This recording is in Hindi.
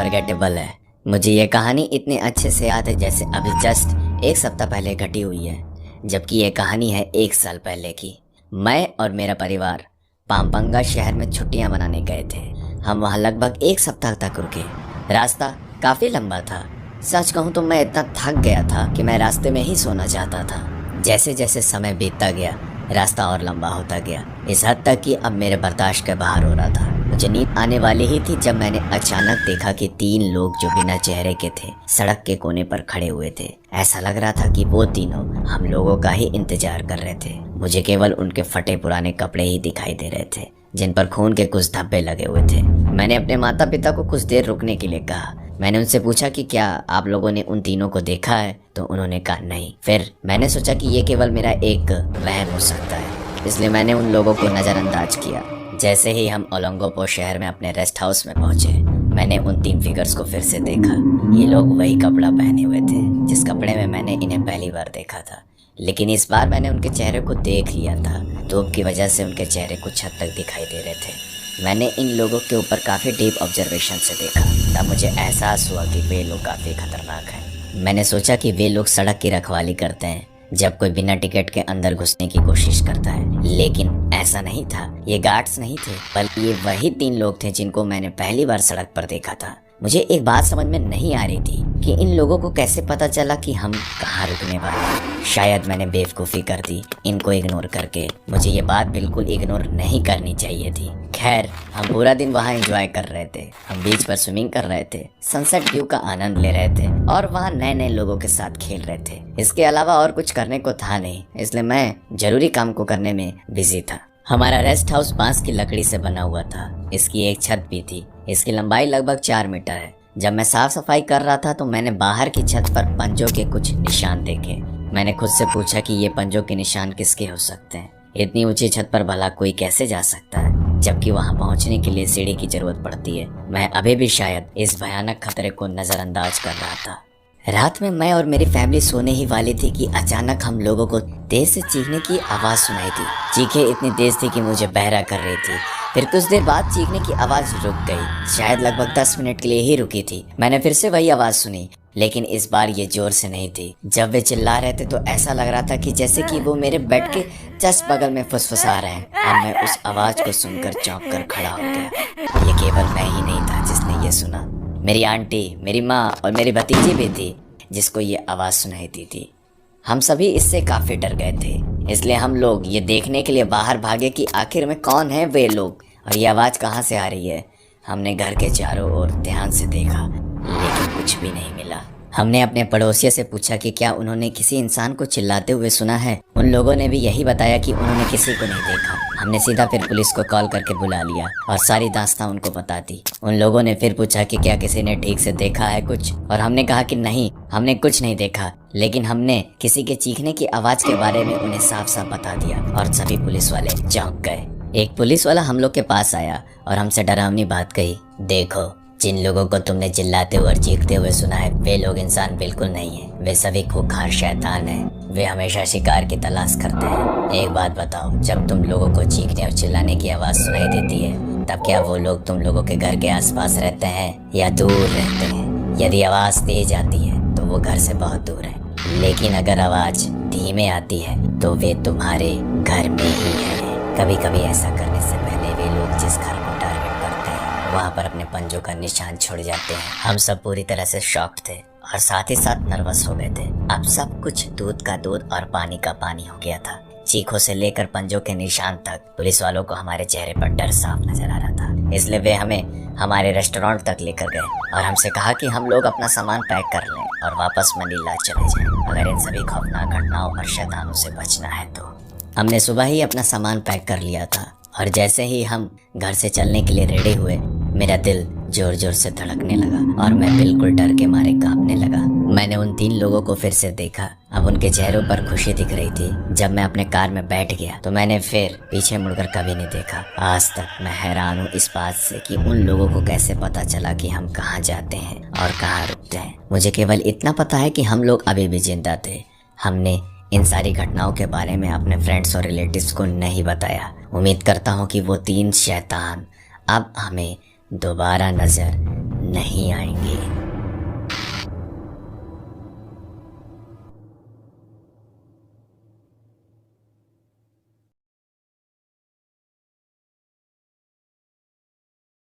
अनफॉरगेटेबल है। मुझे ये कहानी इतने अच्छे से याद है जैसे अभी जस्ट एक सप्ताह पहले घटी हुई है, जबकि ये कहानी है 1 साल पहले की। मैं और मेरा परिवार पाम्पंगा शहर में छुट्टियां मनाने गए थे। हम वहाँ लगभग 1 सप्ताह तक रुके। रास्ता काफ़ी लंबा था। सच कहूँ तो मैं इतना थक गया था कि मैं रास्ते में ही सोना चाहता था। जैसे जैसे समय बीतता गया, रास्ता और लंबा होता गया, इस हद तक कि अब मेरे बर्दाश्त के बाहर हो रहा था। मुझे नींद आने वाली ही थी जब मैंने अचानक देखा कि 3 लोग जो बिना चेहरे के थे सड़क के कोने पर खड़े हुए थे। ऐसा लग रहा था कि वो तीनों हम लोगों का ही इंतजार कर रहे थे। मुझे केवल उनके फटे पुराने कपड़े ही दिखाई दे रहे थे, जिन पर खून के कुछ धब्बे लगे हुए थे। मैंने अपने माता पिता को कुछ देर रुकने के लिए कहा। मैंने उनसे पूछा कि क्या आप लोगों ने उन तीनों को देखा है, तो उन्होंने कहा नहीं। फिर मैंने सोचा कि ये केवल मेरा एक वहम हो सकता है, इसलिए मैंने उन लोगों को नज़रअंदाज किया। जैसे ही हम ओलंगोपो शहर में अपने रेस्ट हाउस में पहुंचे, मैंने उन 3 फिगर्स को फिर से देखा। ये लोग वही कपड़ा पहने हुए थे जिस कपड़े में मैंने इन्हें पहली बार देखा था, लेकिन इस बार मैंने उनके चेहरे को देख लिया था। धूप की वजह से उनके चेहरे कुछ हद तक दिखाई दे रहे थे। मैंने इन लोगों के ऊपर काफ़ी डीप ऑब्जर्वेशन से देखा, तब मुझे एहसास हुआ कि वे लोग काफ़ी खतरनाक हैं। मैंने सोचा कि वे लोग सड़क की रखवाली करते हैं जब कोई बिना टिकट के अंदर घुसने की कोशिश करता है, लेकिन ऐसा नहीं था। ये गार्ड्स नहीं थे, बल्कि ये वही 3 लोग थे जिनको मैंने पहली बार सड़क पर देखा था। मुझे एक बात समझ में नहीं आ रही थी कि इन लोगों को कैसे पता चला कि हम कहाँ रुकने वाले हैं। शायद मैंने बेवकूफ़ी कर दी इनको इग्नोर करके। मुझे ये बात बिल्कुल इग्नोर नहीं करनी चाहिए थी। खैर, हम पूरा दिन वहाँ एंजॉय कर रहे थे। हम बीच पर स्विमिंग कर रहे थे, सनसेट व्यू का आनंद ले रहे थे और वहाँ नए नए लोगों के साथ खेल रहे थे। इसके अलावा और कुछ करने को था नहीं, इसलिए मैं जरूरी काम को करने में बिजी था। हमारा रेस्ट हाउस बांस की लकड़ी से बना हुआ था। इसकी एक छत भी थी। इसकी लंबाई लगभग 4 मीटर है। जब मैं साफ सफाई कर रहा था तो मैंने बाहर की छत पर पंजों के कुछ निशान देखे। मैंने खुद से पूछा कि ये पंजों के निशान किसके हो सकते हैं। इतनी ऊंची छत पर भला कोई कैसे जा सकता है, जबकि वहां पहुंचने के लिए सीढ़ी की जरूरत पड़ती है। मैं अभी भी शायद इस भयानक खतरे को नजरअंदाज कर रहा था। रात में मैं और मेरी फैमिली सोने ही वाली थी कि अचानक हम लोगों को तेज से चीखने की आवाज़ सुनाई थी। चीखें इतनी तेज थी कि मुझे बहरा कर रही थी। फिर कुछ देर बाद चीखने की आवाज़ रुक गई। शायद लगभग 10 मिनट के लिए ही रुकी थी। मैंने फिर से वही आवाज़ सुनी, लेकिन इस बार ये जोर से नहीं थी। जब वे चिल्ला रहे थे तो ऐसा लग रहा था कि जैसे कि वो मेरे बेड के जस्ट बगल में फुसफुसा रहे हैं। और मैं उस आवाज़ को सुनकर चौंक कर खड़ा हो गया। ये केवल मैं ही नहीं था जिसने ये सुना। मेरी आंटी, मेरी माँ और मेरी भतीजी भी थी जिसको ये आवाज़ सुनाई दी थी। हम सभी इससे काफ़ी डर गए थे, इसलिए हम लोग ये देखने के लिए बाहर भागे कि आखिर में कौन है वे लोग और ये आवाज़ कहाँ से आ रही है। हमने घर के चारों ओर ध्यान से देखा, लेकिन कुछ भी नहीं मिला। हमने अपने पड़ोसियों से पूछा कि क्या उन्होंने किसी इंसान को चिल्लाते हुए सुना है। उन लोगों ने भी यही बताया कि उन्होंने किसी को नहीं देखा। हमने सीधा फिर पुलिस को कॉल करके बुला लिया और सारी दास्तां उनको बता दी। उन लोगों ने फिर पूछा कि क्या किसी ने ठीक से देखा है कुछ, और हमने कहा कि नहीं, हमने कुछ नहीं देखा। लेकिन हमने किसी के चीखने की आवाज़ के बारे में उन्हें साफ साफ बता दिया और सभी पुलिस वाले चौंक गए। एक पुलिस वाला हम लोग के पास आया और हमसे डरावनी बात कही। देखो, जिन लोगों को तुमने चिल्लाते हुए और चीखते हुए सुना है, वे लोग इंसान बिल्कुल नहीं है। वे सभी खूंखार शैतान हैं। वे हमेशा शिकार की तलाश करते हैं। एक बात बताओ, जब तुम लोगों को चीखने और चिल्लाने की आवाज़ सुनाई देती है, तब क्या वो लोग तुम लोगों के घर के आसपास रहते हैं या दूर रहते हैं? यदि आवाज़ तेज आती है तो वो घर से बहुत दूर है, लेकिन अगर आवाज़ धीमे आती है तो वे तुम्हारे घर में ही है। कभी कभी ऐसा करने से पहले वे लोग जिस घर को टारगेट करते हैं वहाँ पर अपने पंजों का निशान छोड़ जाते हैं। हम सब पूरी तरह से शॉक्ड थे और साथ ही साथ नर्वस हो गए थे। अब सब कुछ दूध का दूध और पानी का पानी हो गया था। चीखों से लेकर पंजों के निशान तक पुलिस वालों को हमारे चेहरे पर डर साफ नजर आ रहा था। इसलिए वे हमें हमारे रेस्टोरेंट तक लेकर गए और हमसे कहा कि हम लोग अपना सामान पैक कर लें और वापस मनीला चले जाएं, अगर इन सभी खौफनाक घटनाओं और शैतानों से बचना है तो। हमने सुबह ही अपना सामान पैक कर लिया था और जैसे ही हम घर से चलने के लिए रेडी हुए, मेरा दिल जोर जोर से धड़कने लगा और मैं बिल्कुल डर के मारे कांपने लगा। मैंने उन 3 लोगों को फिर से देखा। अब उनके चेहरों पर खुशी दिख रही थी। जब मैं अपने कार में बैठ गया तो मैंने फिर पीछे मुड़कर कभी नहीं देखा। आज तक मैं हैरान हूँ इस बात से कि उन लोगों को कैसे पता चला कि हम कहाँ जाते हैं और कहाँ रुकते हैं। मुझे केवल इतना पता है कि हम लोग अभी भी जिंदा थे। हमने इन सारी घटनाओं के बारे में अपने फ्रेंड्स और रिलेटिव्स को नहीं बताया। उम्मीद करता हूँ कि वो 3 शैतान अब हमें दोबारा नजर नहीं आएंगे।